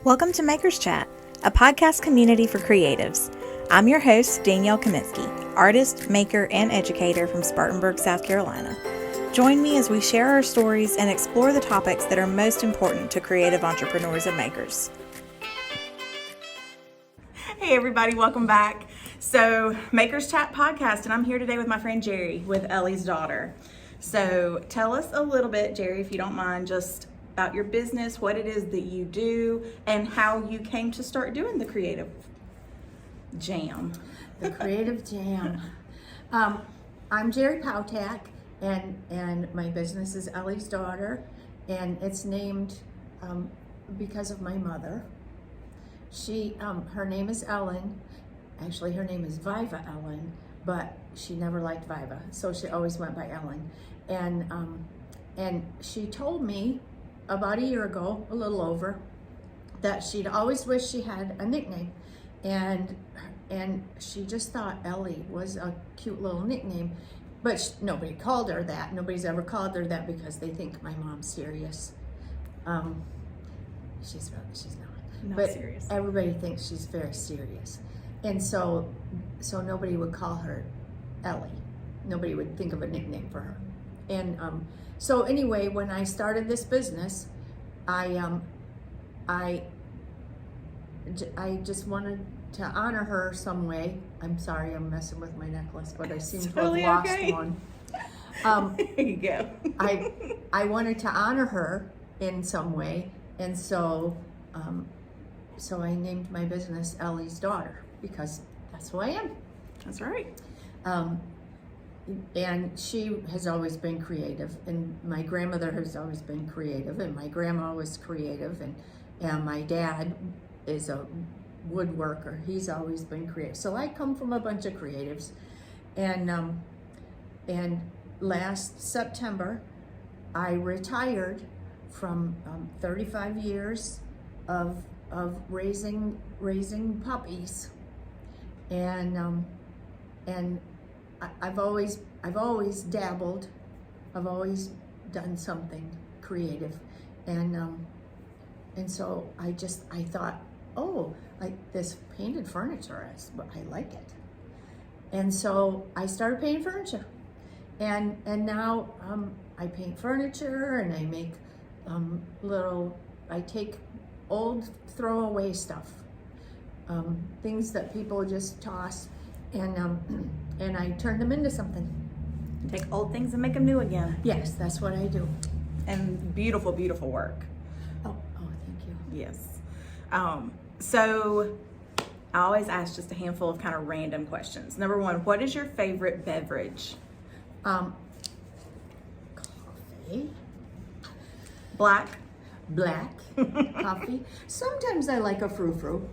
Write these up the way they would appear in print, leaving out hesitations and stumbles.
Welcome to Makers Chat, a podcast community for creatives. I'm your host, Danielle Kaminsky, artist, maker, and educator from Spartanburg, South Carolina. Join me as we share our stories and explore the topics that are most important to creative entrepreneurs and makers. Hey everybody, welcome back. So, Makers Chat podcast, and I'm here today with my friend Jeri, with Ellie's daughter. So, tell us a little bit, Jeri, if you don't mind, just about your business, what it is that you do, and how you came to start doing the creative jam. The creative jam. I'm Jeri Powtak, and my business is Ellie's Daughter, and it's named because of my mother. She, her name is Ellen. Actually, her name is Viva Ellen, but she never liked Viva, so she always went by Ellen. And she told me about a year ago, a little over, that she'd always wished she had a nickname, and she just thought Ellie was a cute little nickname, but nobody called her that. Nobody's ever called her that because they think my mom's serious. She's not. But serious. Everybody thinks she's very serious, and so nobody would call her Ellie. Nobody would think of a nickname for her, and so anyway, when I started this business, I just wanted to honor her some way. I'm sorry, I'm messing with my necklace, but I seem to have lost one. There you go. I wanted to honor her in some way, and so I named my business Ellie's Daughter, because that's who I am. That's right. And she has always been creative, and my grandmother has always been creative, and my grandma was creative, and my dad is a woodworker. He's always been creative. So I come from a bunch of creatives, and last September I retired from 35 years of raising puppies, and I've always dabbled. I've always done something creative, and so I thought, oh, like this painted furniture, I like it, and so I started painting furniture, and now I paint furniture, and I make I take old throwaway stuff, things that people just toss, and I turn them into something. Take old things and make them new again. Yes, that's what I do. And beautiful, beautiful work. Oh, thank you. Yes. So I always ask just a handful of kind of random questions. Number one, what is your favorite beverage? Coffee. Black Coffee. Sometimes I like a frou-frou.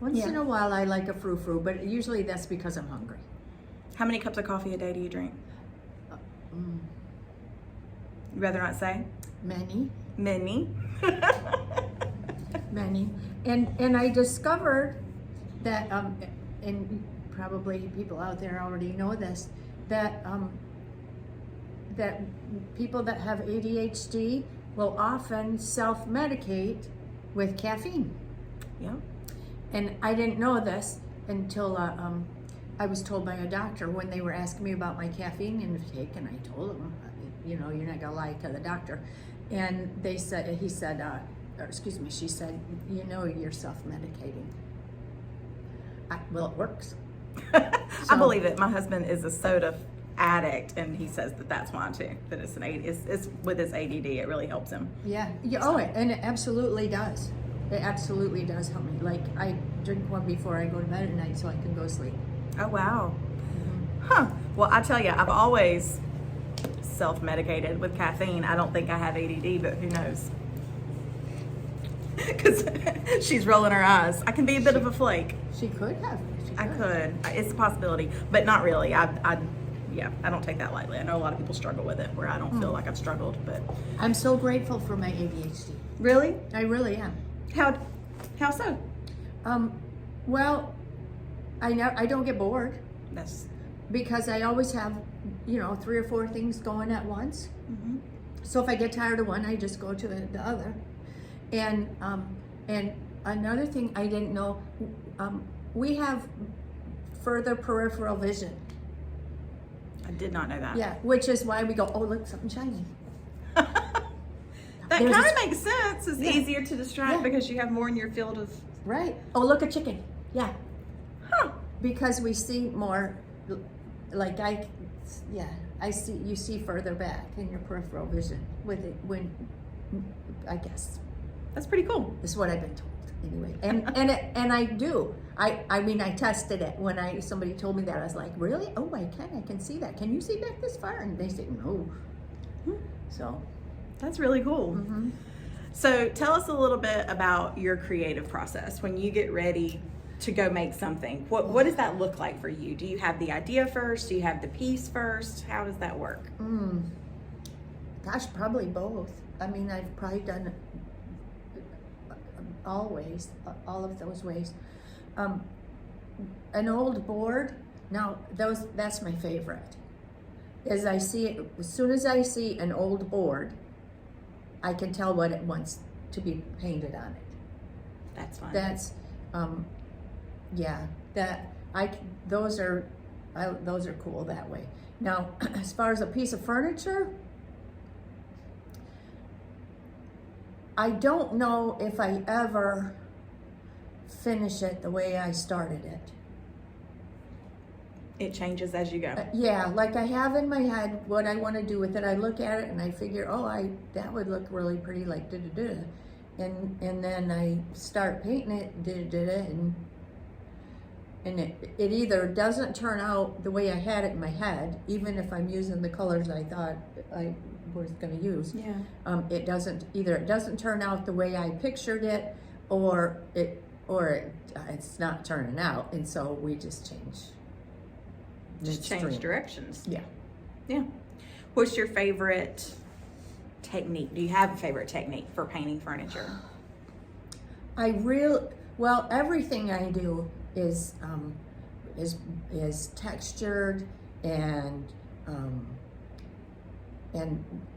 Once in a while I like a frou-frou, but usually that's because I'm hungry. How many cups of coffee a day do you drink? You'd rather not say? Many. Many. Many. And I discovered that, and probably people out there already know this, that that people that have ADHD will often self-medicate with caffeine. Yeah. And I didn't know this until I was told by a doctor when they were asking me about my caffeine intake, and I told them, you're not gonna lie to the doctor. And she said, you're self-medicating. Well, it works. I believe it. My husband is a soda addict, and he says that that's why too. That it's with his ADD, it really helps him. Yeah. And it absolutely does. It absolutely does help me. Like, I drink one before I go to bed at night so I can go to sleep. Oh, wow. Mm-hmm. Huh. Well, I tell you, I've always self-medicated with caffeine. I don't think I have ADD, but who knows? Because she's rolling her eyes. I can be a bit of a flake. She could have. I could. It's a possibility, but not really. I don't take that lightly. I know a lot of people struggle with it, where I don't feel like I've struggled, but I'm so grateful for my ADHD. Really? I really am. How so? Well, I don't get bored. That's because I always have, 3 or 4 things going at once. Mm-hmm. So if I get tired of one, I just go to the other. And And another thing I didn't know, we have further peripheral vision. I did not know that. Yeah, which is why we go, oh, look, something shiny. That There's kind a- of makes sense. It's Yeah. easier to distract Yeah. because you have more in your field of. Right. Oh, look, a chicken. Yeah. Huh. Because we see more, like I see, you see further back in your peripheral vision with it when, I guess, That's pretty cool. is what I've been told anyway. And I do. I mean, I tested it when somebody told me that. I was like, really? Oh, I can see that. Can you see back this far? And they said, no. So. That's really cool. Mm-hmm. So tell us a little bit about your creative process when you get ready to go make something. What does that look like for you? Do you have the idea first? Do you have the piece first? How does that work? Gosh, probably both. I mean, I've probably done it all of those ways. An old board, now that's my favorite. As soon as I see an old board, I can tell what it wants to be painted on it. That's fine. That's, those are cool that way. Now, as far as a piece of furniture, I don't know if I ever finish it the way I started it. It changes as you go. Yeah, like I have in my head what I want to do with it. I look at it and I figure, that would look really pretty, like da-da-da. And then I start painting it, da-da-da, and it either doesn't turn out the way I had it in my head, even if I'm using the colors I thought I was going to use. Yeah. It doesn't turn out the way I pictured it, or it's not turning out, and so we just change. Just change directions. Yeah. Yeah. What's your favorite technique? Do you have a favorite technique for painting furniture? Everything I do is textured and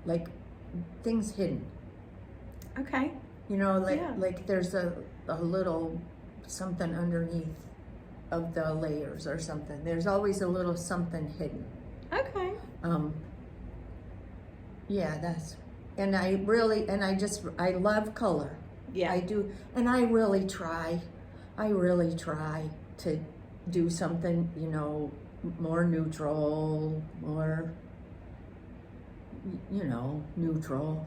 like things hidden. Okay. You know, like there's a little something underneath of the layers or something. There's always a little something hidden. Okay. I love color. Yeah. I do, and I really try to do something, more neutral, more, neutral.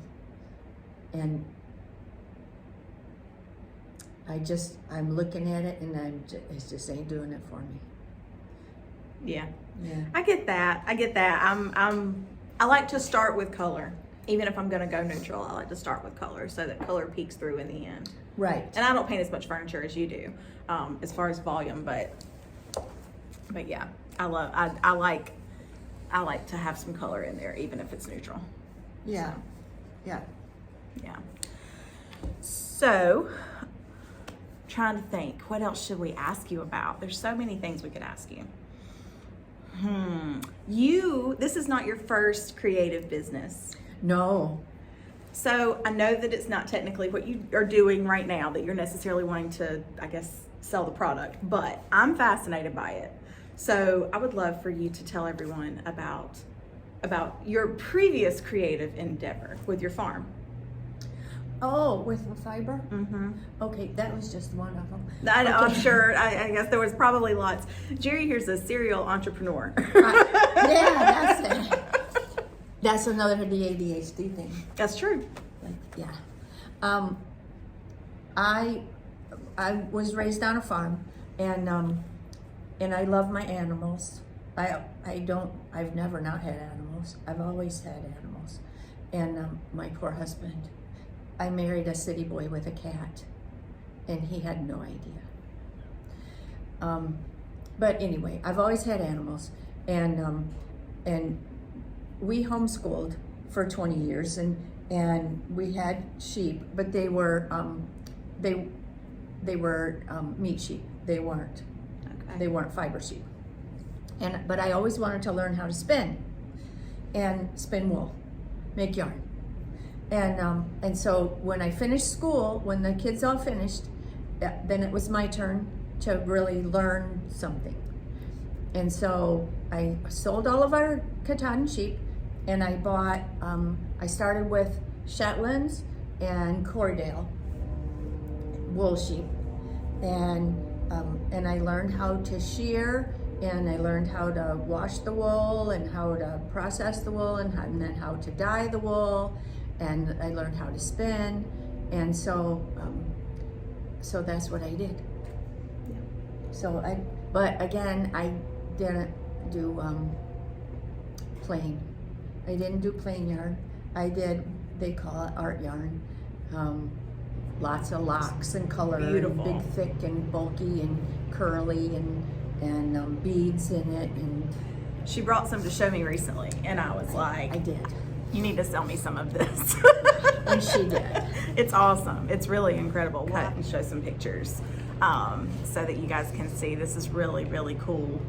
And I'm looking at it and it just ain't doing it for me. Yeah. Yeah. I get that. I like to start with color. Even if I'm gonna go neutral, I like to start with color so that color peeks through in the end. Right. And I don't paint as much furniture as you do, as far as volume, but yeah, I like to have some color in there, even if it's neutral. Yeah. Yeah. Yeah. So, trying to think, what else should we ask you about? There's so many things we could ask you. This is not your first creative business. No. So I know that it's not technically what you are doing right now, that you're necessarily wanting to, I guess, sell the product, but I'm fascinated by it. So I would love for you to tell everyone about your previous creative endeavor with your farm. Oh, with the fiber? Mm-hmm. Okay, that was just one of them. I'm sure, I guess there was probably lots. Jeri here's a serial entrepreneur. Yeah, that's it. That's another ADHD thing. That's true. Yeah. I was raised on a farm, and I love my animals. I've never not had animals. I've always had animals. And my poor husband, I married a city boy with a cat, and he had no idea. But anyway, I've always had animals, and we homeschooled for 20 years, and we had sheep, but they were meat sheep. They weren't fiber sheep. But I always wanted to learn how to spin wool, make yarn. And so when I finished school, when the kids all finished, then it was my turn to really learn something. And so I sold all of our Cotton sheep, and I bought, I started with Shetlands and Cordale wool sheep. And I learned how to shear, and I learned how to wash the wool and how to process the wool, and then how to dye the wool, and I learned how to spin. And so that's what I did. But again, I didn't do plain. I didn't do plain yarn. I did, they call it art yarn. Lots of locks and color, Beautiful. and big, thick, and bulky, and curly, and beads in it. And She brought some to show me recently, and I was like, I did, you need to sell me some of this. and she did. It's awesome. It's really incredible. Cut and show some pictures so that you guys can see. This is really, really cool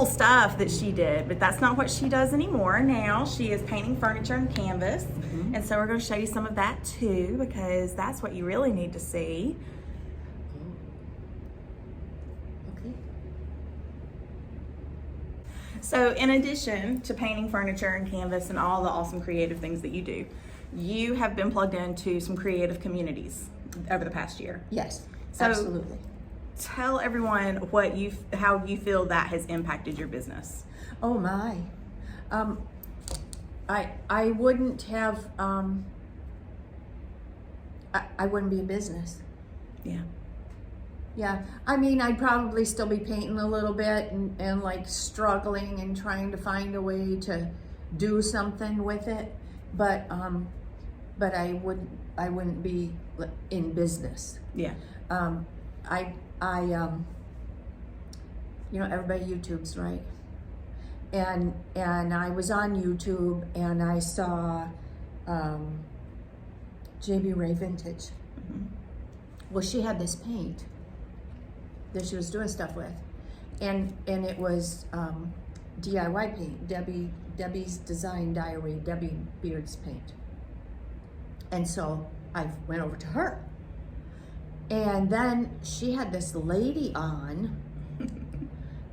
stuff that she did, but that's not what she does anymore. Now she is painting furniture and canvas. And so we're going to show you some of that too, because that's what you really need to see. Okay. So in addition to painting furniture and canvas and all the awesome creative things that you do, you have been plugged into some creative communities over the past year. Yes, So- absolutely. Tell everyone how you feel that has impacted your business. Oh my. I wouldn't have, I wouldn't be a business. Yeah. Yeah, I mean, I'd probably still be painting a little bit and like struggling and trying to find a way to do something with it, but I wouldn't be in business. Yeah. Everybody YouTubes, right? And I was on YouTube, and I saw JB Reinvintage. Well, she had this paint that she was doing stuff with, and it was DIY paint, Debbie's Design Diary, Debbie Beard's paint. And so I went over to her, and then she had this lady on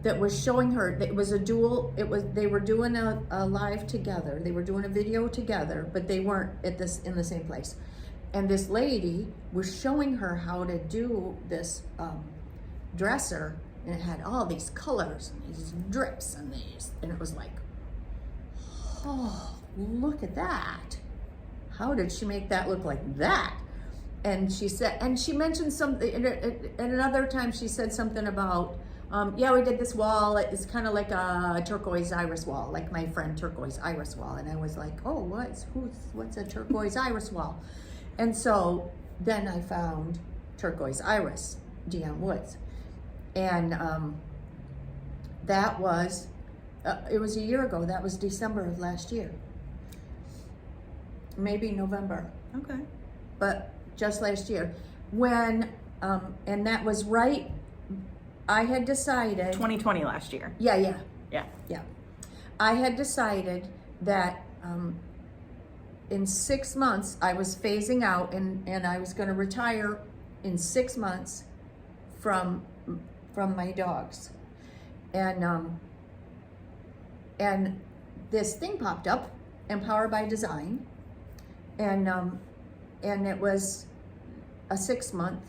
that was showing her, it was a dual, they were doing a live together, they were doing a video together, but they weren't in the same place. And this lady was showing her how to do this dresser, and it had all these colors and these drips and it was like, oh, look at that. How did she make that look like that? And she said, and she mentioned something, and another time she said something about, yeah, we did this wall. It's kind of like a turquoise iris wall, like my friend turquoise iris wall. And I was like, oh, what's a turquoise iris wall? And so then I found turquoise iris, Deon Woods. And that was, it was a year ago. That was December of last year. Maybe November. Okay. But just last year. When, and that was right, I had decided. 2020 last year. Yeah. Yeah. I had decided that in 6 months I was phasing out, and I was going to retire in 6 months from my dogs, and this thing popped up, Empowered by Design, and it was a 6-month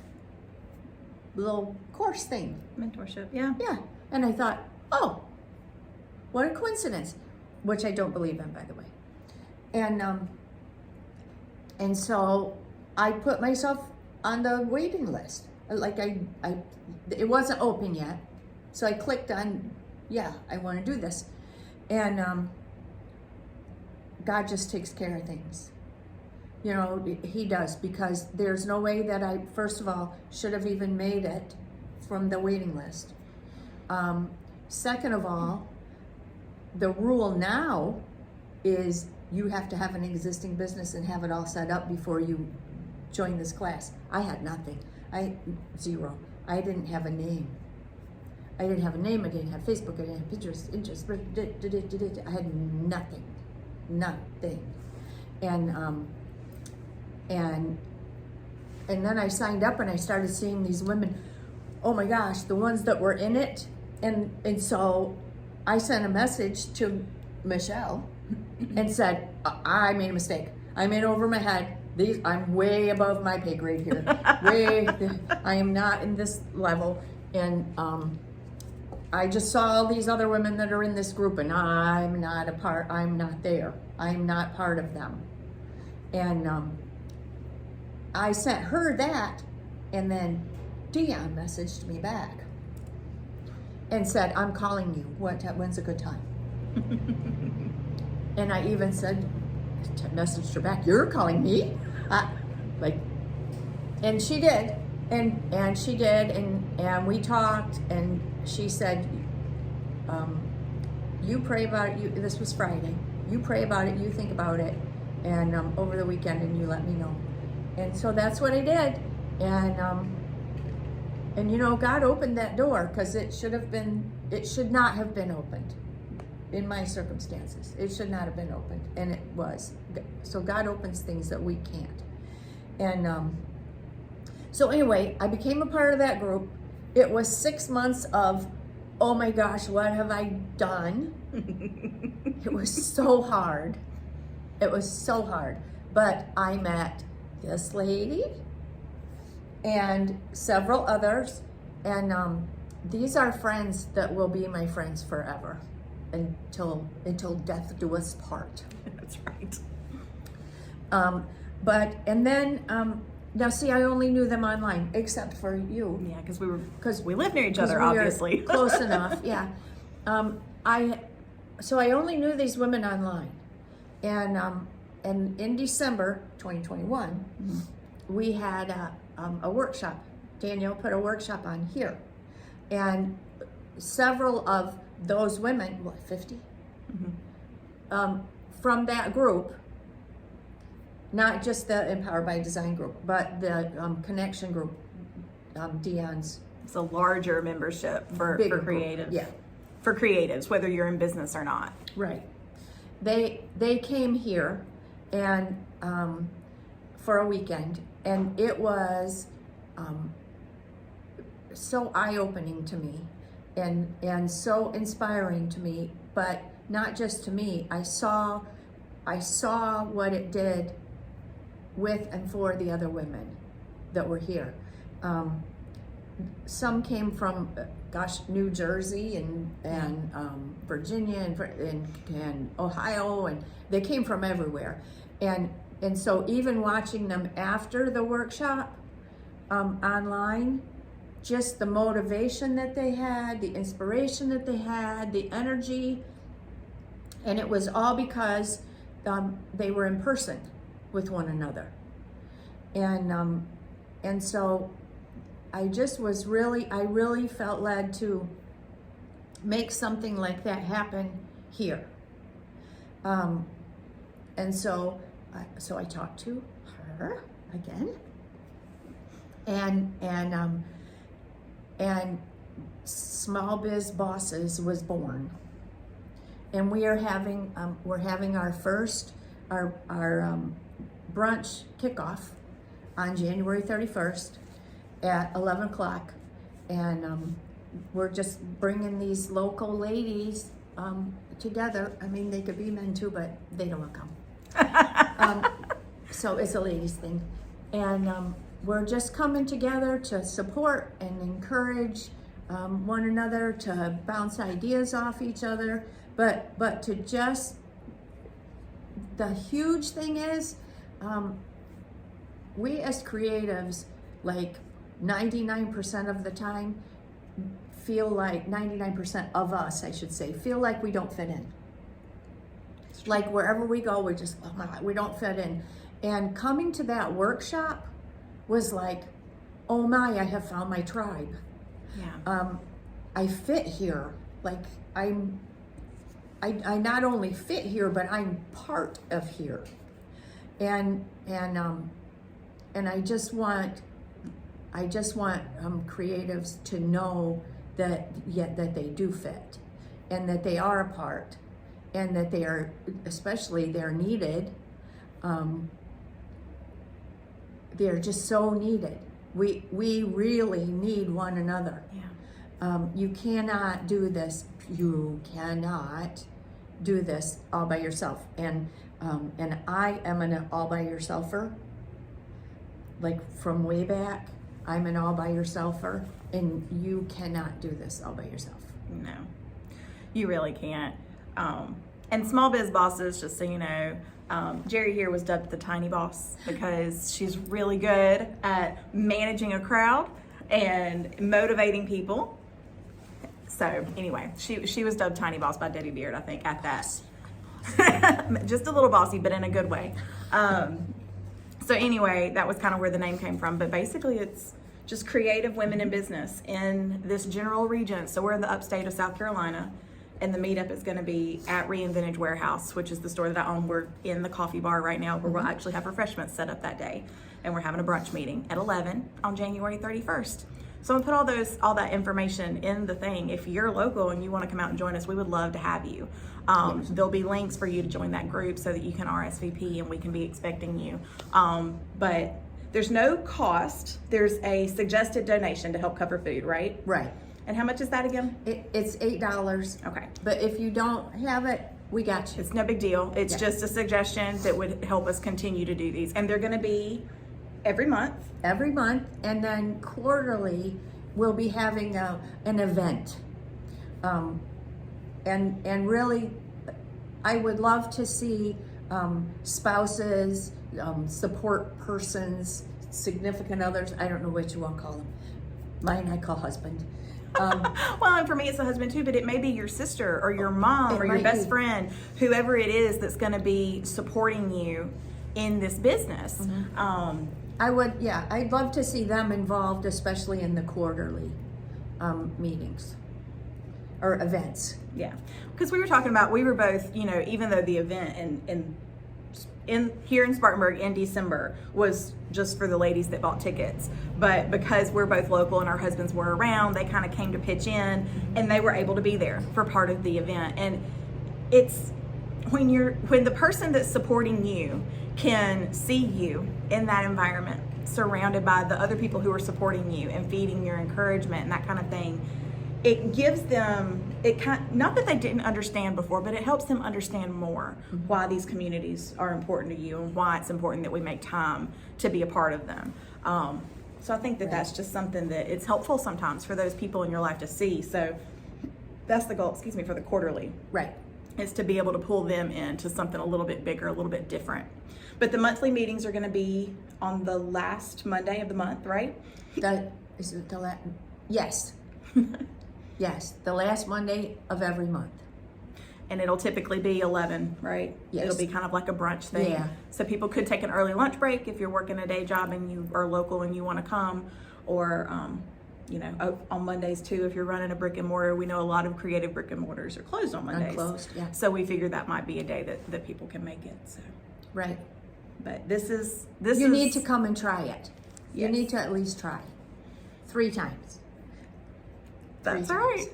little course thing. Mentorship. Yeah. Yeah. And I thought, oh, what a coincidence, which I don't believe in, by the way. And so I put myself on the waiting list. Like it wasn't open yet. So I clicked on, yeah, I want to do this. And God just takes care of things. You know, he does, because there's no way that I, first of all, should have even made it from the waiting list. Second of all, the rule now is you have to have an existing business and have it all set up before you join this class. I had nothing. Zero. I didn't have a name. I didn't have Facebook, I didn't have pictures, interest, I had nothing. and then I signed up and I started seeing these women. Oh my gosh, the ones that were in it. And so I sent a message to Michelle and said, I made a mistake. I'm in over my head. I'm way above my pay grade here. I am not in this level. And I just saw all these other women that are in this group, and I'm not there. I'm not part of them. And I sent her that, and then Dion messaged me back and said, I'm calling you. When's a good time? And I even messaged her back, you're calling me? And she did. And she did, and we talked, and she said, you pray about it, this was Friday, you pray about it, you think about it, and over the weekend, and you let me know. And so that's what I did, and God opened that door, because it should not have been opened in my circumstances. It should not have been opened, and it was. So God opens things that we can't. And so anyway, I became a part of that group. It was 6 months of, oh my gosh, what have I done? It was so hard. It was so hard. But I met this lady and several others, and these are friends that will be my friends forever until death do us part. That's right. Now see, I only knew them online, except for you. Yeah, because we live near each other, obviously. Close enough, yeah. So I only knew these women online, and in December 2021, mm-hmm. we had a workshop. Danielle put a workshop on here, and several of those women, 50, mm-hmm. From that group. Not just the Empowered by Design group, but the Connection group, Dion's. It's a larger membership for creatives. Group. Yeah. For creatives, whether you're in business or not. Right. They came here and for a weekend, and it was so eye-opening to me and so inspiring to me, but not just to me. I saw what it did with and for the other women that were here. Some came from, New Jersey and Virginia and Ohio, and they came from everywhere. And so even watching them after the workshop online, just the motivation that they had, the inspiration that they had, the energy, and it was all because they were in person with one another. And so I really felt led to make something like that happen here. And so I talked to her again, and Small Biz Bosses was born, and we're having our first brunch kickoff on January 31st at 11 o'clock, and we're just bringing these local ladies together. I mean, they could be men too, but they don't want to come. So it's a ladies thing, and we're just coming together to support and encourage one another, to bounce ideas off each other, but to just, the huge thing is, we as creatives, like 99% of the time, feel like 99% of us, I should say, feel like we don't fit in. Like wherever we go, we just, oh my God, we don't fit in. And coming to that workshop was like, oh my, I have found my tribe. Yeah. I fit here. Like I not only fit here, but I'm part of here. And I just want creatives to know that they do fit, and that they are a part, and that they are, especially they're needed, they're just so needed. We really need one another. Yeah. You cannot do this. You cannot do this all by yourself. And I am an all by yourselfer. Like from way back, I'm an all by yourselfer, and you cannot do this all by yourself. No, you really can't. And small biz bosses, just so you know, Jeri here was dubbed the tiny boss because she's really good at managing a crowd and motivating people. So anyway, she was dubbed tiny boss by Debbie Beard, I think, at that. Just a little bossy, but in a good way. So anyway, that was kind of where the name came from. But basically, it's just creative women in business in this general region. So we're in the upstate of South Carolina, and the meetup is going to be at Reinvintage Warehouse, which is the store that I own. We're in the coffee bar right now, where we'll actually have refreshments set up that day, and we're having a brunch meeting at 11 on January 31st. So I'm gonna put all that information in the thing. If you're local and you want to come out and join us, we would love to have you. There'll be links for you to join that group so that you can RSVP and we can be expecting you. But there's no cost. There's a suggested donation to help cover food, right? Right. And how much is that again? It's $8. Okay. But if you don't have it, we got you. It's no big deal. It's just a suggestion that would help us continue to do these. And they're gonna be every month. Every month, and then quarterly, we'll be having an event. And really, I would love to see spouses, support persons, significant others. I don't know what you want to call them. Mine, I call husband. Well, and for me, it's a husband too, but it may be your sister or your mom or your best friend, whoever it is that's going to be supporting you in this business. Mm-hmm. I'd love to see them involved, especially in the quarterly meetings or events. Yeah, because we were talking about, we were both, even though the event in here in Spartanburg in December was just for the ladies that bought tickets, but because we're both local and our husbands were around, they kind of came to pitch in, and they were able to be there for part of the event. And it's when the person that's supporting you can see you in that environment, surrounded by the other people who are supporting you and feeding your encouragement and that kind of thing, it gives them, not that they didn't understand before, but it helps them understand more why these communities are important to you and why it's important that we make time to be a part of them. So I think that that's just something that it's helpful sometimes for those people in your life to see. So that's the goal, for the quarterly. Right. Is to be able to pull them into something a little bit bigger, a little bit different. But the monthly meetings are going to be on the last Monday of the month, right? Yes. Yes, the last Monday of every month. And it'll typically be 11, right? Yes. It'll be kind of like a brunch thing. Yeah. So people could take an early lunch break if you're working a day job and you are local and you want to come, or on Mondays too, if you're running a brick and mortar. We know a lot of creative brick and mortars are closed on Mondays. Closed, yeah. So we figured that might be a day that people can make it. So. Right. But this is you need to come and try it. Yes. You need to at least try 3 times. That's right.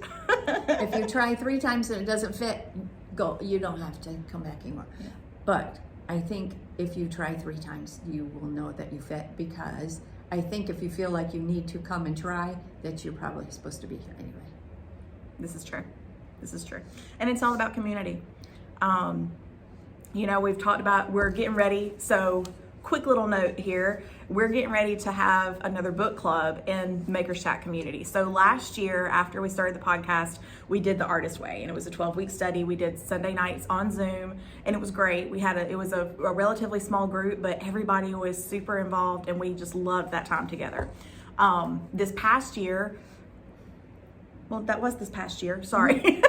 If you try 3 times and it doesn't fit, go. You don't have to come back anymore. Yeah. But I think if you try 3 times, you will know that you fit, because I think if you feel like you need to come and try, that you're probably supposed to be here anyway. This is true. And it's all about community. We've talked about, we're getting ready. So quick little note here. We're getting ready to have another book club in Maker's Chat community. So last year, after we started the podcast, we did the Artist Way, and it was a 12-week study. We did Sunday nights on Zoom, and it was great. It was a relatively small group, but everybody was super involved, and we just loved that time together. This past year, sorry.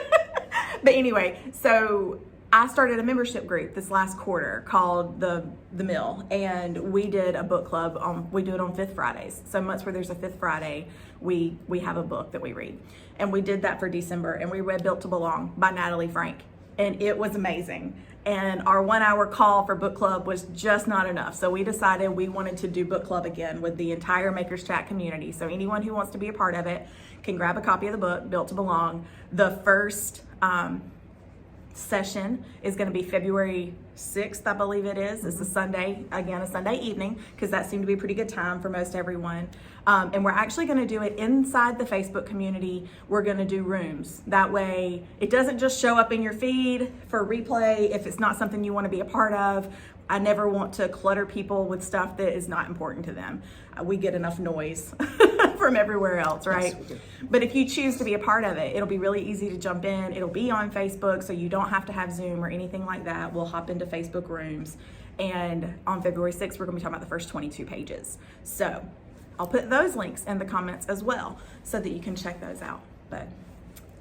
But anyway, so I started a membership group this last quarter called the Mill, and we did a book club. We do it on 5th Fridays. So months where there's a 5th Friday, we have a book that we read. And we did that for December, and we read Built to Belong by Natalie Frank, and it was amazing. And our 1-hour call for book club was just not enough. So we decided we wanted to do book club again with the entire Maker's Chat community. So anyone who wants to be a part of it can grab a copy of the book, Built to Belong. The first session is going to be February 6th, I believe it is. It's a Sunday, again, a Sunday evening, because that seemed to be a pretty good time for most everyone. And we're actually going to do it inside the Facebook community. We're going to do rooms. That way it doesn't just show up in your feed for replay if it's not something you want to be a part of. I never want to clutter people with stuff that is not important to them. We get enough noise from everywhere else, right? Yes, we do. But if you choose to be a part of it, it'll be really easy to jump in. It'll be on Facebook, so you don't have to have Zoom or anything like that. We'll hop into Facebook rooms. And on February 6th, we're gonna be talking about the first 22 pages. So I'll put those links in the comments as well so that you can check those out. But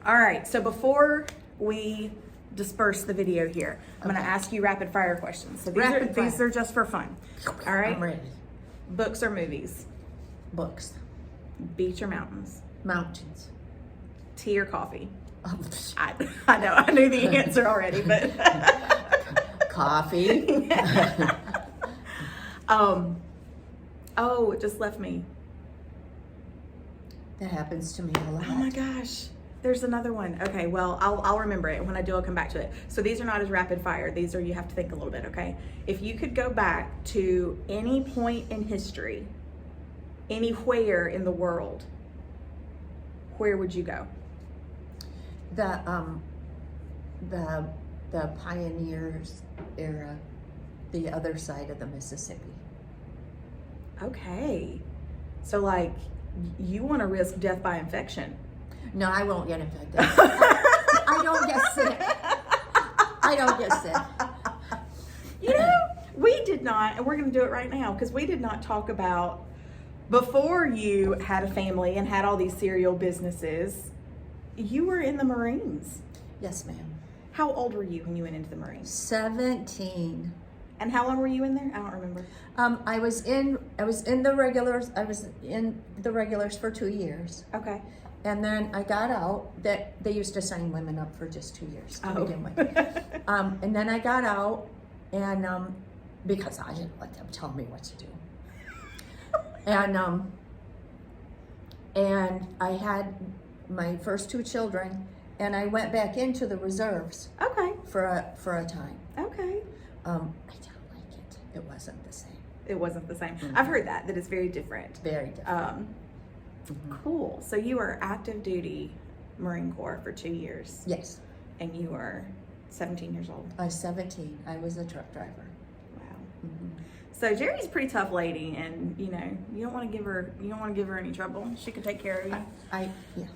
all right, so before we disperse the video here, I'm gonna ask you rapid fire questions. So these are just for fun. All right? I'm ready. Books or movies? Books. Beach or mountains? Mountains. Tea or coffee? Oh, I know, I knew the answer already, but coffee. Oh, it just left me. That happens to me a lot. Oh my gosh. There's another one. Okay, well, I'll remember it. When I do, I'll come back to it. So these are not as rapid fire. These are, you have to think a little bit, okay? If you could go back to any point in history, anywhere in the world, where would you go? The pioneers era, the other side of the Mississippi. Okay. So like, you want to risk death by infection. No, I won't get infected. I don't get sick. I don't get sick. You know, we did not, and we're going to do it right now, because we did not talk about, before you had a family and had all these cereal businesses, you were in the Marines. Yes, ma'am. How old were you when you went into the Marines? 17. And how long were you in there? I don't remember. I was in the regulars. I was in the regulars for 2 years. Okay. And then I got out. That they used to sign women up for just 2 years to begin with. And then I got out, and because I didn't let them tell me what to do. And I had my first 2 children, and I went back into the reserves. Okay. For a time. Okay. I don't like it. It wasn't the same. It wasn't the same. Mm-hmm. I've heard that it's very different. Very different. Cool. So you were active duty Marine Corps for 2 years. Yes. And you were 17 years old. I was 17. I was a truck driver. Wow. Mm-hmm. So Jeri's a pretty tough lady, and you know, you don't want to give her any trouble. She can take care of you. Yeah.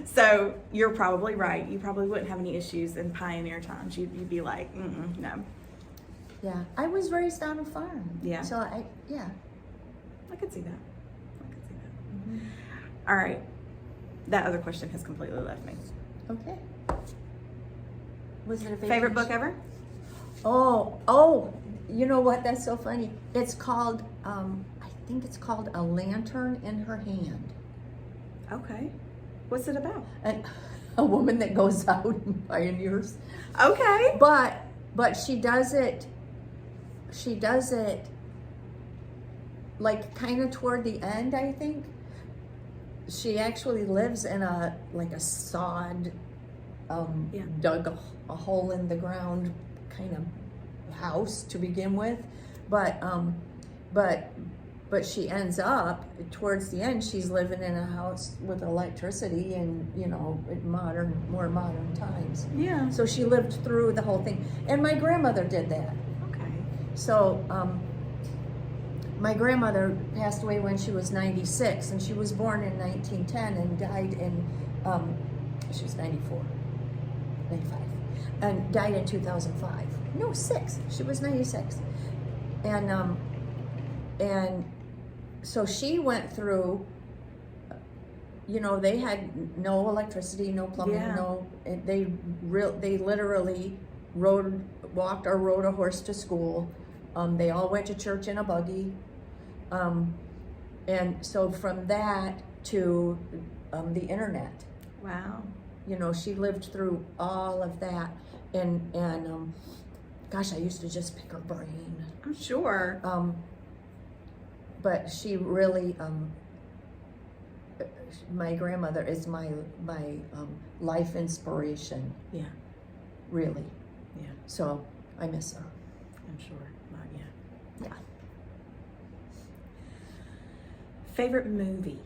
So you're probably right. You probably wouldn't have any issues in pioneer times. You'd be like, no. Yeah. I was raised on a farm. Yeah. So I could see that. Mm-hmm. All right. That other question has completely left me. Okay. Was it a Favorite book ever? Oh, you know what? That's so funny. It's called, I think it's called A Lantern in Her Hand. Okay. What's it about? And a woman that goes out and pioneers. Okay. But she does it like kind of toward the end, I think. She actually lives in a sod, dug a hole in the ground kind of house to begin with, but she ends up towards the end. She's living in a house with electricity and more modern times. Yeah. So she lived through the whole thing, and my grandmother did that. Okay. So my grandmother passed away when she was 96, and she was born in 1910 and died in she was 95, and died in 2005. No, 6. She was 96, and so she went through. They had no electricity, no plumbing, Yeah. They literally walked or rode a horse to school. They all went to church in a buggy. And so from that to the internet. Wow. She lived through all of that. And gosh, I used to just pick her brain. I'm sure. But she really, my grandmother is my life inspiration. Yeah. Really. Yeah. So I miss her. I'm sure. Not yet. Yeah. Favorite movie?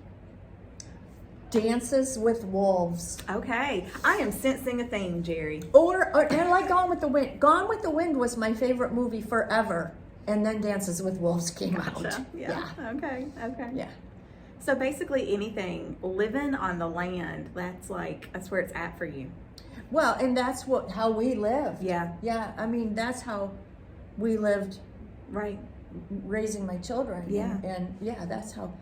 Dances with Wolves. Okay. I am sensing a theme, Jeri. Or and like Gone with the Wind. Gone with the Wind was my favorite movie forever. And then Dances with Wolves came out. Yeah. Okay. Yeah. So basically anything living on the land, that's where it's at for you. Well, and that's how we lived. Yeah. Yeah. I mean, that's how we lived. Right. Raising my children. Yeah. And yeah, that's how.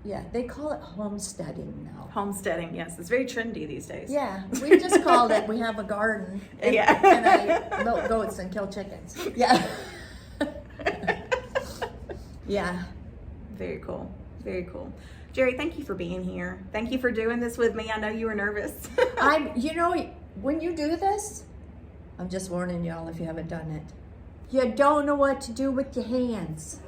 Yeah, they call it homesteading now. Homesteading, yes. It's very trendy these days. Yeah, we just called it, we have a garden. And, Yeah. And I milk goats and kill chickens. Yeah. Yeah. Very cool. Very cool. Jeri, thank you for being here. Thank you for doing this with me. I know you were nervous. When you do this, I'm just warning y'all if you haven't done it. You don't know what to do with your hands.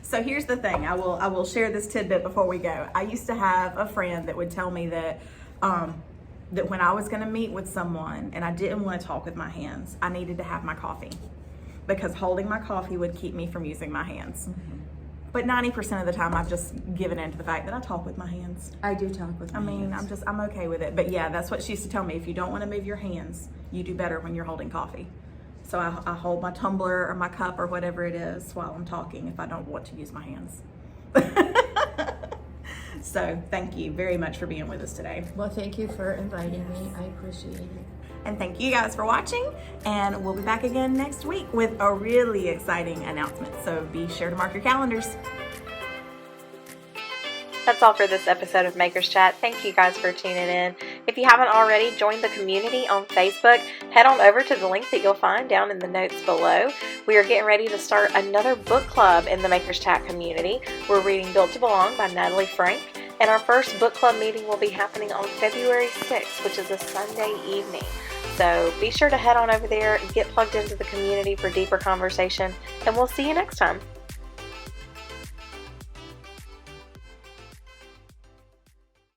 So here's the thing. I will share this tidbit before we go. I used to have a friend that would tell me that that when I was going to meet with someone and I didn't want to talk with my hands, I needed to have my coffee because holding my coffee would keep me from using my hands. Mm-hmm. But 90% of the time, I've just given in to the fact that I talk with my hands. I do talk with my hands. I'm okay with it. But yeah, that's what she used to tell me. If you don't want to move your hands, you do better when you're holding coffee. So I hold my tumbler or my cup or whatever it is while I'm talking if I don't want to use my hands. So thank you very much for being with us today. Well, thank you for inviting me. I appreciate it. And thank you guys for watching. And we'll be back again next week with a really exciting announcement. So be sure to mark your calendars. That's all for this episode of Makers Chat. Thank you guys for tuning in. If you haven't already joined the community on Facebook, head on over to the link that you'll find down in the notes below. We are getting ready to start another book club in the Makers Chat community. We're reading Built to Belong by Natalie Frank, and our first book club meeting will be happening on February 6th, which is a Sunday evening. So be sure to head on over there and get plugged into the community for deeper conversation, and we'll see you next time.